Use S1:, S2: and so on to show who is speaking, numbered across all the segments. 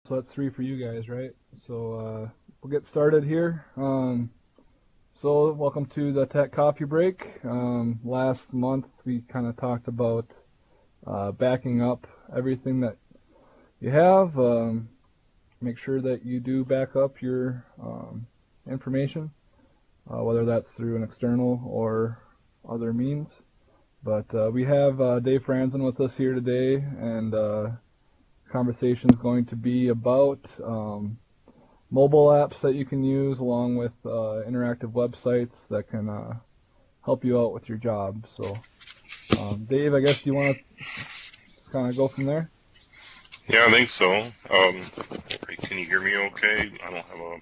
S1: So that's 3 for you guys, right? So we'll get started here. So welcome to the Tech Coffee Break. Last month we kind of talked about backing up everything that you have. Make sure that you do back up your information, whether that's through an external or other means. But we have Dave Franzen with us here today, and conversation is going to be about mobile apps that you can use along with interactive websites that can help you out with your job. So, Dave, I guess do you want to kind of go from there?
S2: Yeah, I think so. Can you hear me okay? I don't have a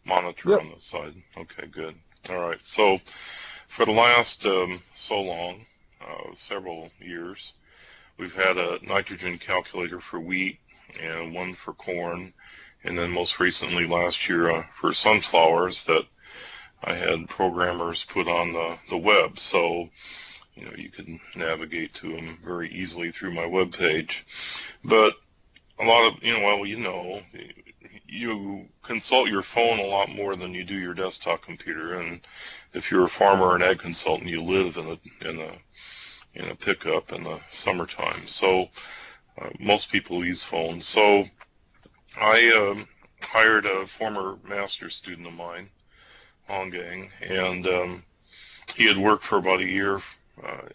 S2: monitor
S1: Yep.
S2: on this side. Okay, good. All right. So for the last so long, several years, we've had a nitrogen calculator for wheat and one for corn, and then most recently last year for sunflowers that I had programmers put on the web. So you can navigate to them very easily through my web page. But a lot of, you consult your phone a lot more than you do your desktop computer. And if you're a farmer or an ag consultant, you live in a pickup in the summertime. So most people use phones. So I hired a former master's student of mine, Honggang, and he had worked for about a year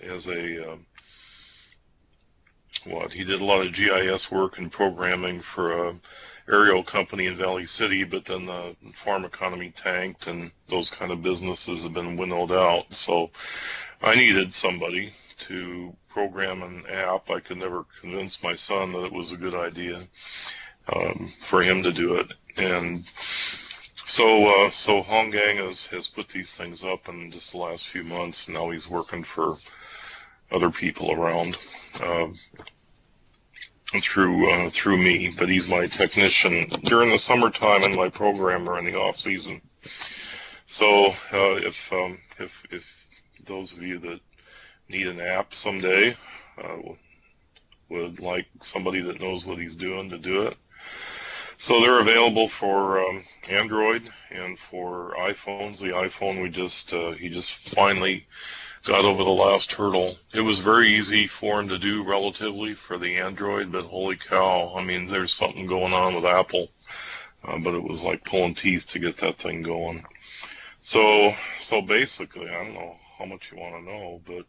S2: as a he did a lot of GIS work and programming for a aerial company in Valley City, but then the farm economy tanked and those kind of businesses have been winnowed out. So I needed somebody to program an app. I could never convince my son that it was a good idea for him to do it. And so Honggang has put these things up in just the last few months, and now he's working for other people around through me, but he's my technician during the summertime and my programmer in the off season. So if those of you that need an app someday would like somebody that knows what he's doing to do it, so they're available for Android and for iPhones. The iPhone he just finally got over the last hurdle. It was very easy for him to do relatively for the Android, but holy cow, I mean, there's something going on with Apple, but it was like pulling teeth to get that thing going. So basically, I don't know how much you want to know, but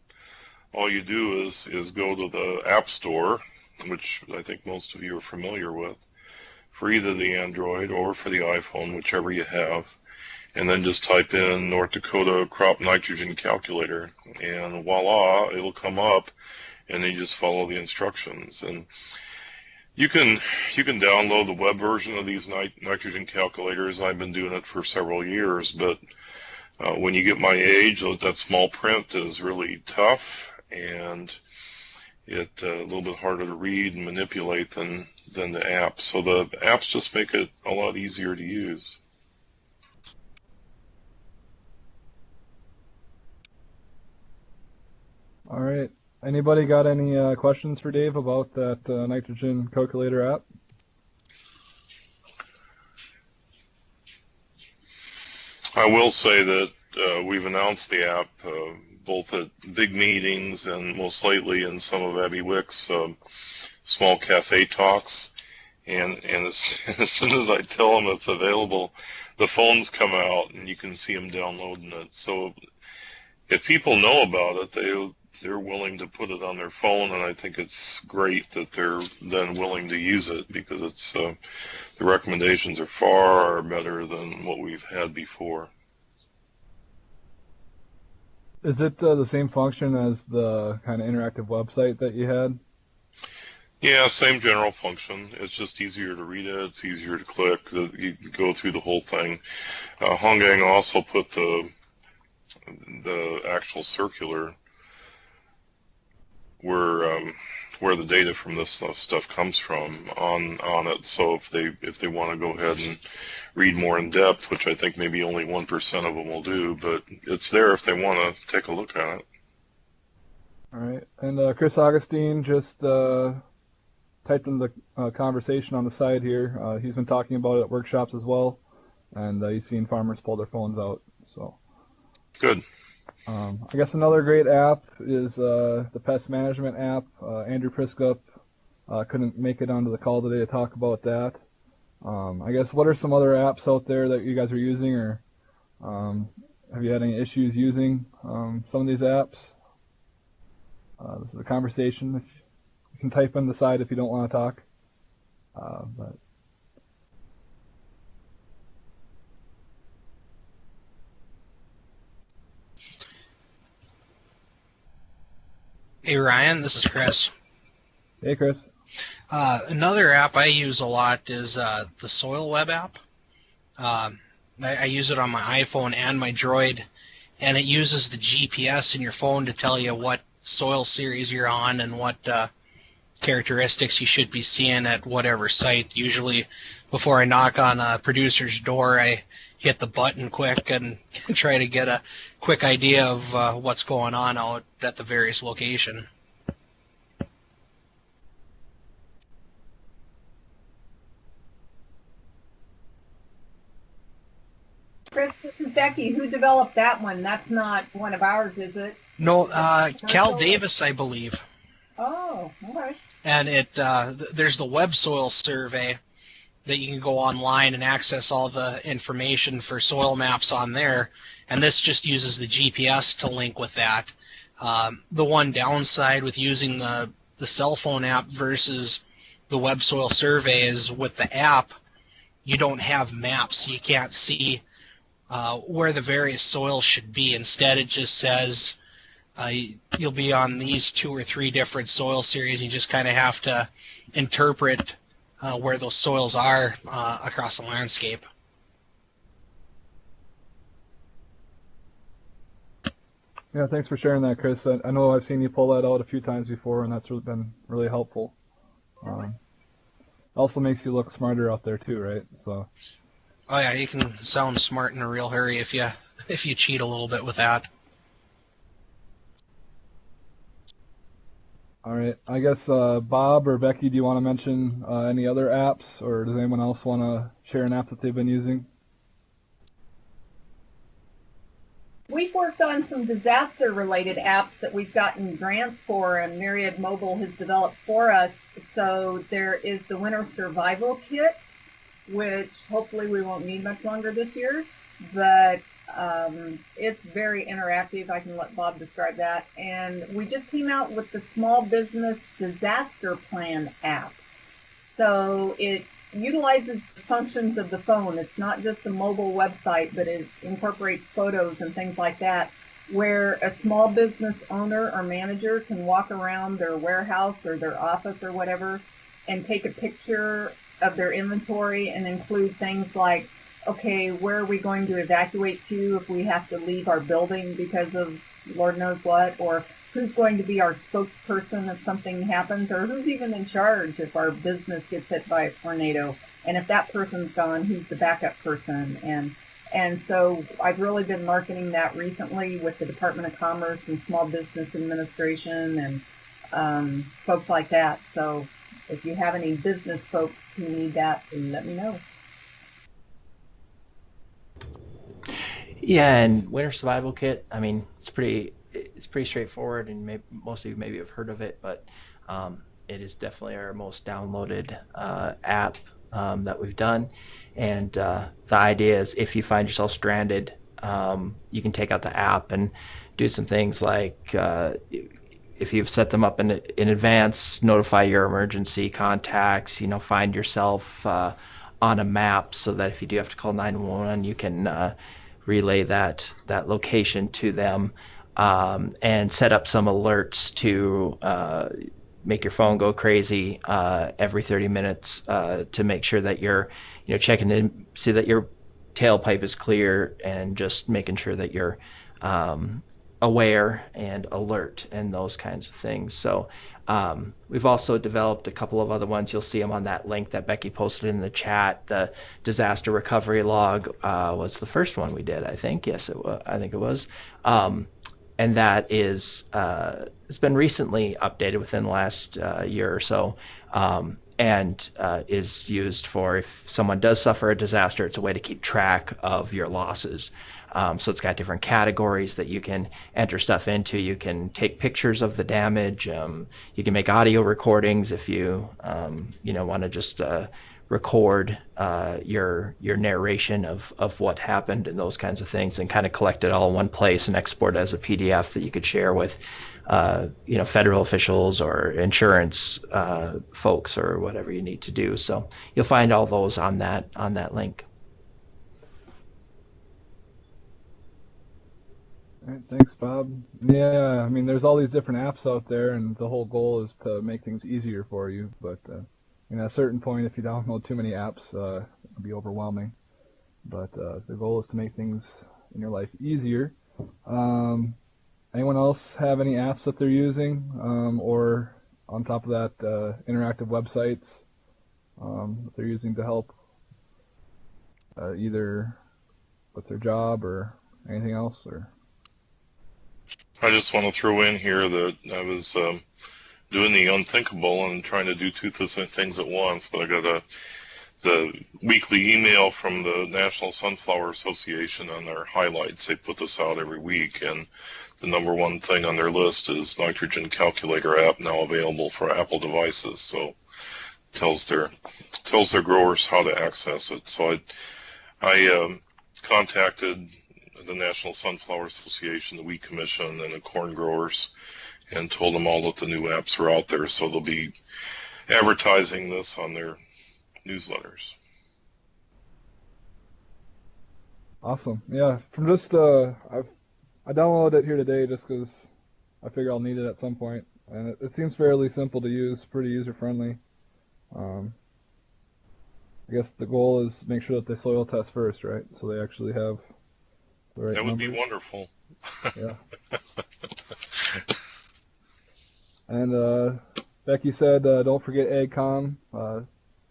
S2: all you do is go to the App Store, which I think most of you are familiar with, for either the Android or for the iPhone, whichever you have, and then just type in North Dakota Crop Nitrogen Calculator, and voila, it'll come up, and then you just follow the instructions. And you can download the web version of these nitrogen calculators. I've been doing it for several years, but when you get my age, that small print is really tough, and it's a little bit harder to read and manipulate than the apps. So the apps just make it a lot easier to use.
S1: All right. Anybody got any questions for Dave about that nitrogen calculator app?
S2: I will say that we've announced the app both at big meetings and most lately in some of Abby Wick's small cafe talks. And as soon as I tell them it's available, the phones come out and you can see them downloading it. So if people know about it, they're willing to put it on their phone, and I think it's great that they're then willing to use it, because it's the recommendations are far better than what we've had before.
S1: Is it the same function as the kind of interactive website that you had?
S2: Yeah, same general function. It's just easier to read it. It's easier to click. You go through the whole thing. Honggang also put the actual circular where the data from this stuff comes from on it. So if they want to go ahead and read more in depth, which I think maybe only 1% of them will do, but it's there if they want to take a look at it.
S1: All right. And Chris Augustine just typed in the conversation on the side here. He's been talking about it at workshops as well, and he's seen farmers pull their phones out. So
S2: Good.
S1: I guess another great app is the pest management app. Andrew Priscup couldn't make it onto the call today to talk about that. I guess what are some other apps out there that you guys are using, or have you had any issues using some of these apps? This is a conversation. You can type in the side if you don't want to talk. But
S3: Hey Ryan, this is Chris.
S1: Hey Chris.
S3: Another app I use a lot is the Soil Web app. I use it on my iPhone and my Droid, and it uses the GPS in your phone to tell you what soil series you're on and what characteristics you should be seeing at whatever site. Usually before I knock on a producer's door, I hit the button quick and try to get a quick idea of what's going on out at the various location.
S4: Chris, this is Becky. Who developed that one? That's not one of ours, is it?
S3: No, Cal Davis, I believe.
S4: Oh, all right.
S3: And there's the web soil survey that you can go online and access all the information for soil maps on there. And this just uses the GPS to link with that. The one downside with using the cell phone app versus the web soil survey is with the app, you don't have maps. You can't see where the various soils should be. Instead, it just says you'll be on these 2 or 3 different soil series. You just kind of have to interpret where those soils are across the landscape.
S1: Yeah, thanks for sharing that, Chris. I know I've seen you pull that out a few times before, and that's been really helpful. Also makes you look smarter out there too, right? So.
S3: Oh yeah, you can sound smart in a real hurry if you cheat a little bit with that.
S1: All right. I guess Bob or Becky, do you want to mention any other apps, or does anyone else want to share an app that they've been using?
S4: We've worked on some disaster-related apps that we've gotten grants for, and Myriad Mobile has developed for us. So there is the Winter Survival Kit, which hopefully we won't need much longer this year, but it's very interactive. I can let Bob describe that. And we just came out with the Small Business Disaster Plan app. So it utilizes the functions of the phone. It's not just a mobile website, but it incorporates photos and things like that, where a small business owner or manager can walk around their warehouse or their office or whatever and take a picture of their inventory and include things like, okay, where are we going to evacuate to if we have to leave our building because of Lord knows what, or who's going to be our spokesperson if something happens, or who's even in charge if our business gets hit by a tornado. And if that person's gone, who's the backup person? And so I've really been marketing that recently with the Department of Commerce and Small Business Administration and folks like that. So if you have any business folks who need that, let me know.
S5: Yeah, and Winter Survival Kit, I mean, it's pretty straightforward, and most of you maybe have heard of it, but it is definitely our most downloaded app that we've done. And the idea is if you find yourself stranded, you can take out the app and do some things like if you've set them up in advance, notify your emergency contacts, find yourself on a map so that if you do have to call 911, you can relay that location to them, and set up some alerts to make your phone go crazy every 30 minutes to make sure that you're checking in, see that your tailpipe is clear, and just making sure that you're aware and alert and those kinds of things. So we've also developed a couple of other ones. You'll see them on that link that Becky posted in the chat. The disaster recovery log was the first one we did, I think. Yes, I think it was. and that is it's been recently updated within the last year or so, and is used for if someone does suffer a disaster. It's a way to keep track of your losses. So it's got different categories that you can enter stuff into. You can take pictures of the damage. You can make audio recordings if you want to just record your narration of what happened and those kinds of things, and kind of collect it all in one place and export it as a PDF that you could share with federal officials or insurance folks or whatever you need to do. So you'll find all those on that link.
S1: All right, thanks, Bob. Yeah, I mean, there's all these different apps out there, and the whole goal is to make things easier for you. But at a certain point, if you download too many apps, it'll be overwhelming. But the goal is to make things in your life easier. Anyone else have any apps that they're using, or on top of that, interactive websites that they're using to help either with their job or anything else? Or
S2: I just want to throw in here that I was doing the unthinkable and trying to do two things at once, but I got the weekly email from the National Sunflower Association on their highlights. They put this out every week, and the number one thing on their list is Nitrogen Calculator app, now available for Apple devices. So tells their growers how to access it. So I contacted the National Sunflower Association, the Wheat Commission, and the corn growers, and told them all that the new apps are out there. So they'll be advertising this on their newsletters.
S1: awesome. Yeah, from just I downloaded it here today just because I figure I'll need it at some point, and it seems fairly simple to use, pretty user friendly. I guess the goal is make sure that they soil test first, right? So they actually have the right
S2: That would
S1: numbers.
S2: be wonderful.
S1: Yeah. And Becky said, don't forget AgCom.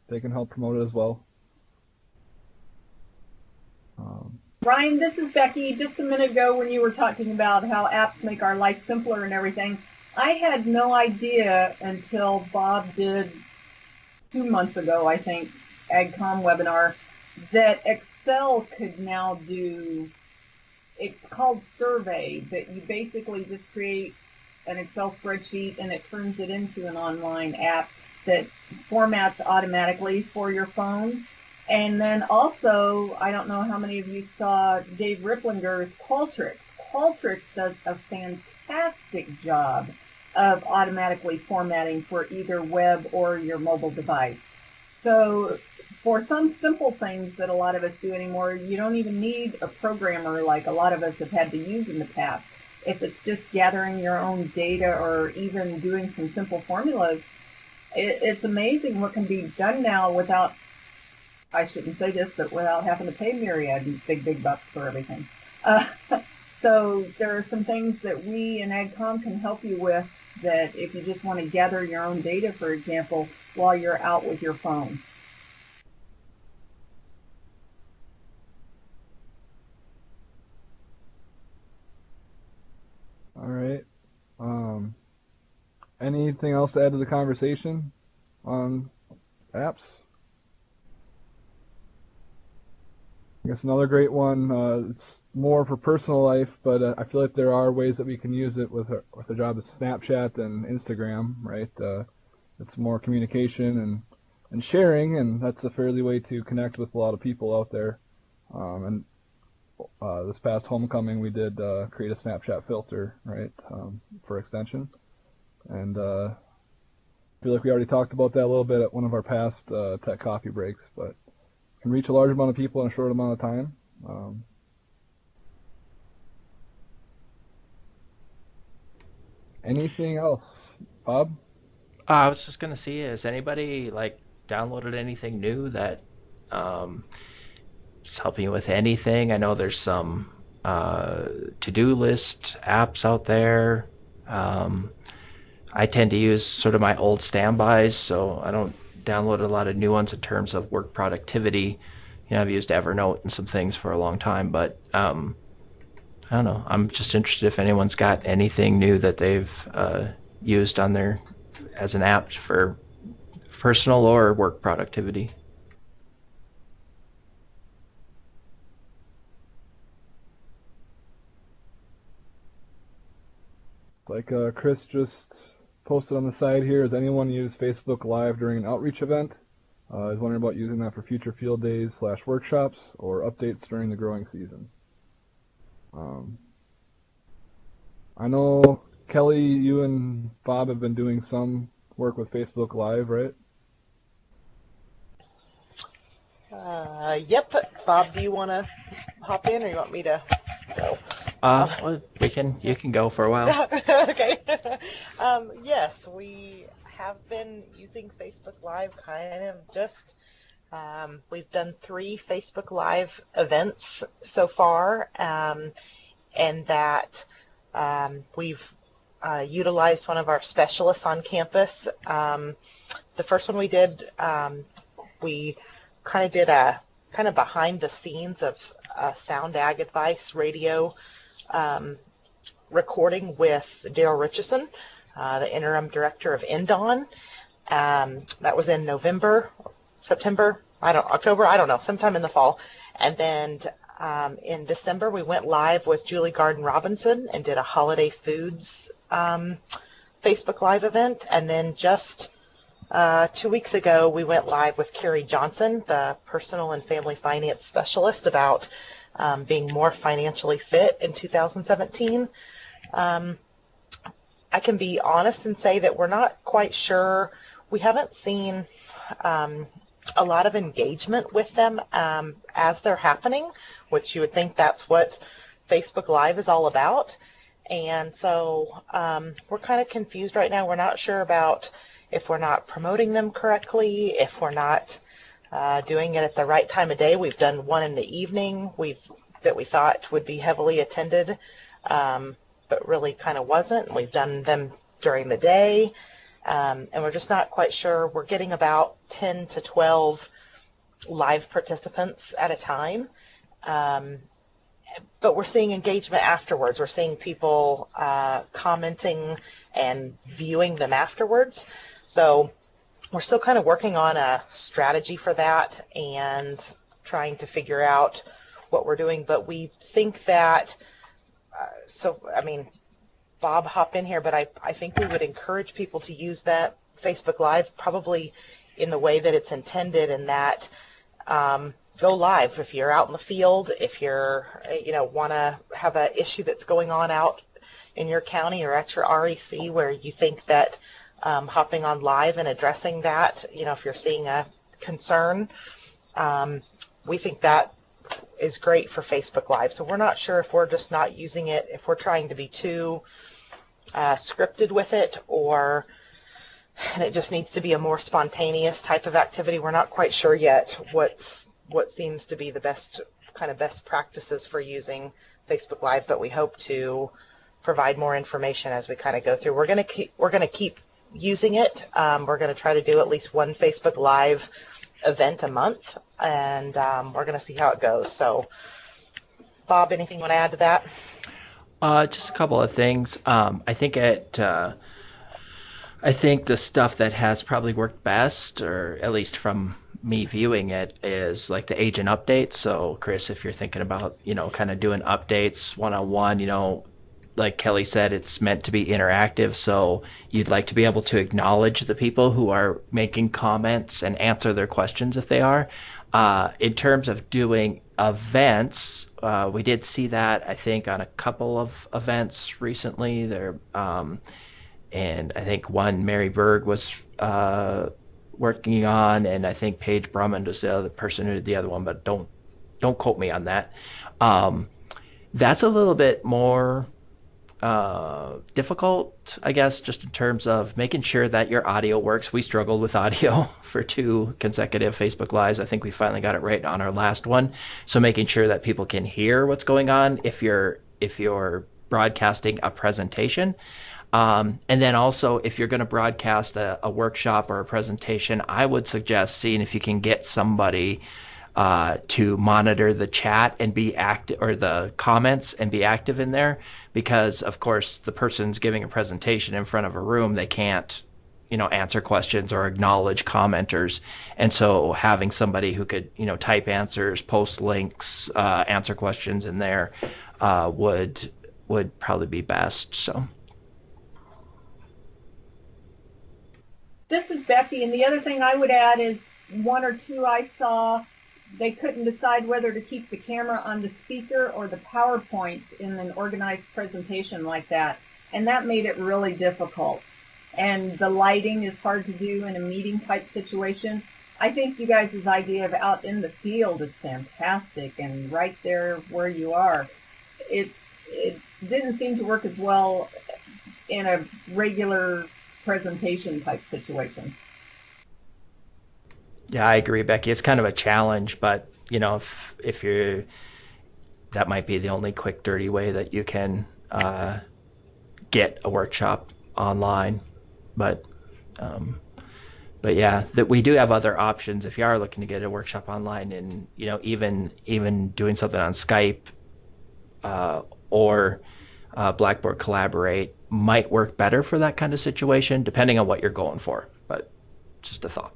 S1: They can help promote it as well.
S4: Ryan, this is Becky. Just a minute ago when you were talking about how apps make our life simpler and everything, I had no idea until Bob did 2 months ago, I think, AgCom webinar, that Excel could now do, it's called Survey, that you basically just create an Excel spreadsheet and it turns it into an online app that formats automatically for your phone. And then also, I don't know how many of you saw Dave Ripplinger's Qualtrics. Qualtrics does a fantastic job of automatically formatting for either web or your mobile device. So for some simple things that a lot of us do anymore, you don't even need a programmer like a lot of us have had to use in the past. If it's just gathering your own data or even doing some simple formulas, it's amazing what can be done now without, I shouldn't say this, but without having to pay Myriad big bucks for everything. So there are some things that we in AgCom can help you with, that if you just want to gather your own data, for example, while you're out with your phone.
S1: All right. Anything else to add to the conversation on apps? I guess another great one, it's more for personal life, but I feel like there are ways that we can use it with a job as Snapchat and Instagram, right? It's more communication and sharing, and that's a fairly way to connect with a lot of people out there. And this past homecoming, we did create a Snapchat filter, right, for extension. And I feel like we already talked about that a little bit at one of our past tech coffee breaks, but can reach a large amount of people in a short amount of time. Anything else, Bob?
S5: I was just gonna see, has anybody like downloaded anything new that is helping you with anything? I know there's some to-do list apps out there. I tend to use sort of my old standbys, so I don't download a lot of new ones in terms of work productivity. I've used Evernote and some things for a long time, but I don't know. I'm just interested if anyone's got anything new that they've used on their as an app for personal or work productivity.
S1: Like Chris just posted on the side here, has anyone used Facebook Live during an outreach event? Is wondering about using that for future field days / workshops or updates during the growing season. I know, Kelly, you and Bob have been doing some work with Facebook Live, right?
S6: Yep. Bob, do you want to hop in, or you want me to go?
S5: Well, you can go for a while.
S6: Okay. Yes, we have been using Facebook Live kind of just, we've done 3 Facebook Live events so far, and that we've utilized one of our specialists on campus. The first one we did, we kind of did a kind of behind the scenes of Sound Ag Advice radio recording with Daryl Richardson, the interim director of NDON. That was in October, I don't know, sometime in the fall. And then in December, we went live with Julie Garden Robinson and did a holiday foods Facebook Live event. And then just 2 weeks ago, we went live with Carrie Johnson, the personal and family finance specialist, about being more financially fit in 2017. I can be honest and say that we're not quite sure. We haven't seen a lot of engagement with them as they're happening, which you would think that's what Facebook Live is all about. And so we're kind of confused right now. We're not sure about if we're not promoting them correctly, if we're not doing it at the right time of day. We've done one in the evening that we thought would be heavily attended, but really kind of wasn't. We've done them during the day, and we're just not quite sure. We're getting about 10 to 12 live participants at a time, but we're seeing engagement afterwards. We're seeing people commenting and viewing them afterwards. So we're still kind of working on a strategy for that and trying to figure out what we're doing. But we think that, Bob, hop in here, but I think we would encourage people to use that Facebook Live probably in the way that it's intended, and that go live if you're out in the field, if you're, want to have an issue that's going on out in your county or at your REC where you think that hopping on live and addressing that, if you're seeing a concern, we think that is great for Facebook Live. So we're not sure if we're just not using it, if we're trying to be too scripted with it, and it just needs to be a more spontaneous type of activity. We're not quite sure yet what seems to be the best practices for using Facebook Live, but we hope to provide more information as we kind of go through. We're going to keep using it. We're going to try to do at least one Facebook Live event a month, and we're going to see how it goes. So, Bob, anything you want to add to that?
S5: Just a couple of things. I think the stuff that has probably worked best, or at least from me viewing it, is like the agent updates. So, Chris, if you're thinking about, kind of doing updates one-on-one, like Kelly said, it's meant to be interactive. So you'd like to be able to acknowledge the people who are making comments and answer their questions if they are. In terms of doing events, we did see that, I think, on a couple of events recently there. And I think one Mary Berg was working on, and I think Paige Brummond was the other person who did the other one, but don't quote me on that. That's a little bit more difficult, I guess, just in terms of making sure that your audio works. We struggled with audio for 2 consecutive Facebook Lives. I think we finally got it right on our last one. So making sure that people can hear what's going on if you're broadcasting a presentation. And then also, if you're going to broadcast a workshop or a presentation, I would suggest seeing if you can get somebody to monitor the chat and be active, or the comments, and be active in there, because of course the person's giving a presentation in front of a room, they can't answer questions or acknowledge commenters. And so having somebody who could, type answers, post links, answer questions in there would probably be best. So.
S4: This is Becky, and the other thing I would add is one or two I saw, they couldn't decide whether to keep the camera on the speaker or the PowerPoint in an organized presentation like that, and that made it really difficult. And the lighting is hard to do in a meeting type situation. I think you guys' idea of out in the field is fantastic, and right there where you are. It didn't seem to work as well in a regular presentation type situation.
S5: Yeah, I agree, Becky. It's kind of a challenge, but if you're, that might be the only quick, dirty way that you can get a workshop online. But yeah, that we do have other options if you are looking to get a workshop online, and even doing something on Skype or Blackboard Collaborate might work better for that kind of situation, depending on what you're going for. But just a thought.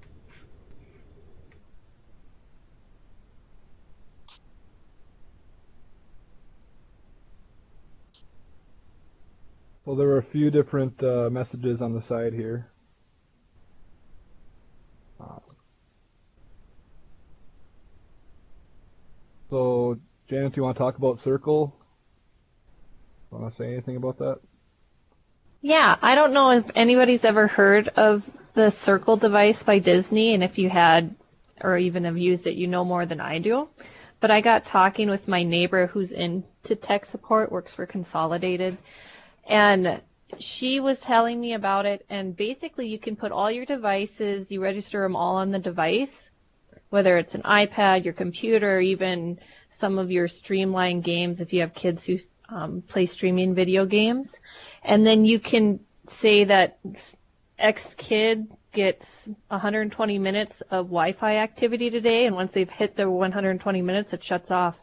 S1: Well, there were a few different messages on the side here. So, Janet, do you want to talk about Circle? Want to say anything about that?
S7: Yeah, I don't know if anybody's ever heard of the Circle device by Disney, and if you had, or even have used it, you know more than I do. But I got talking with my neighbor who's into tech support, works for Consolidated, and she was telling me about it. And basically you can put all your devices, you register them all on the device, whether it's an iPad, your computer, even some of your streamlined games if you have kids who play streaming video games. And then you can say that X kid gets 120 minutes of Wi-Fi activity today, and once they've hit their 120 minutes, it shuts off.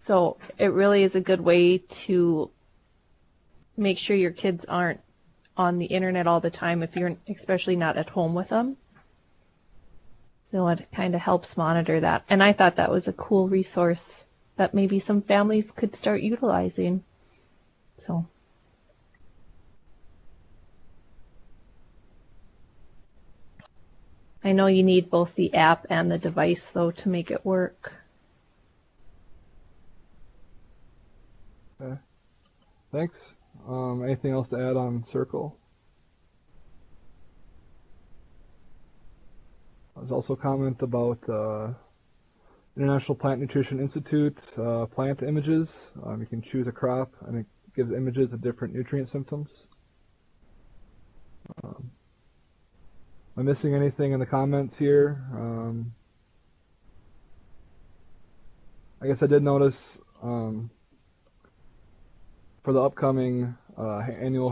S7: So it really is a good way to make sure your kids aren't on the internet all the time if you're especially not at home with them. So it kind of helps monitor that. And I thought that was a cool resource that maybe some families could start utilizing. So. I know you need both the app and the device, though, to make it work.
S1: Okay. Thanks. Anything else to add on Circle? There's also a comment about International Plant Nutrition Institute plant images. You can choose a crop, and it gives images of different nutrient symptoms. Am I missing anything in the comments here? I guess I did notice for the upcoming annual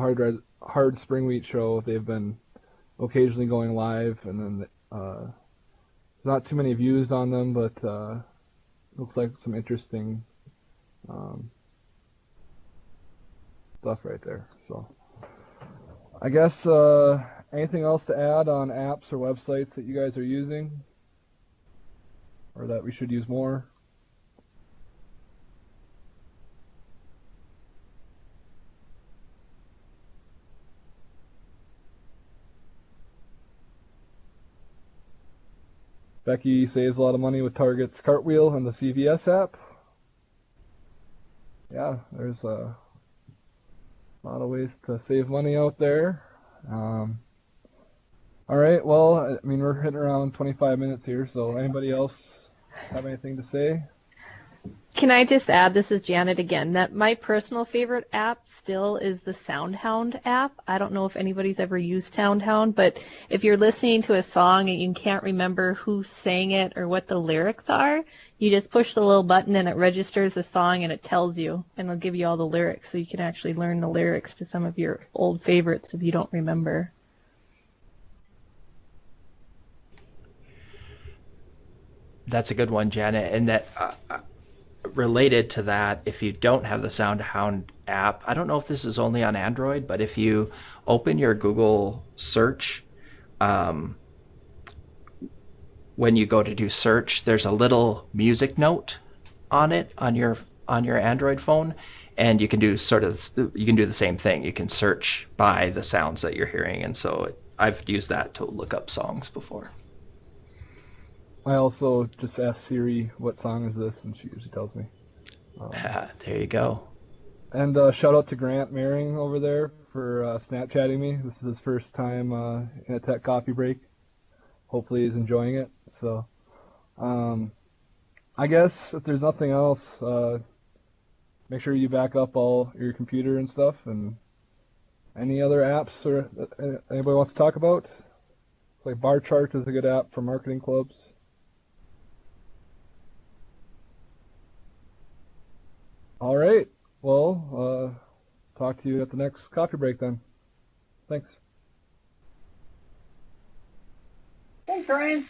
S1: Hard Spring Wheat Show, they've been occasionally going live, and then not too many views on them, but looks like some interesting stuff right there. So I guess anything else to add on apps or websites that you guys are using, or that we should use more? Becky saves a lot of money with Target's Cartwheel and the CVS app. Yeah, there's a lot of ways to save money out there. All right, well, I mean, we're hitting around 25 minutes here, so anybody else have anything to say?
S7: Can I just add, this is Janet again, that my personal favorite app still is the SoundHound app. I don't know if anybody's ever used SoundHound, but if you're listening to a song and you can't remember who sang it or what the lyrics are, you just push the little button and it registers the song and it tells you, and it'll give you all the lyrics, so you can actually learn the lyrics to some of your old favorites if you don't remember.
S5: That's a good one, Janet. And that related to that, if you don't have the SoundHound app, I don't know if this is only on Android, but if you open your Google search, when you go to do search, there's a little music note on it on your Android phone, and you can do the same thing. You can search by the sounds that you're hearing, and so I've used that to look up songs before.
S1: I also just asked Siri, what song is this, and she usually tells me.
S5: There you go.
S1: And shout out to Grant Maring over there for Snapchatting me. This is his first time in a tech coffee break. Hopefully he's enjoying it. So, I guess if there's nothing else, make sure you back up all your computer and stuff. And any other apps or anybody wants to talk about? Like Bar Chart is a good app for marketing clubs. All right. Well, talk to you at the next coffee break then. Thanks.
S4: Thanks, Ryan.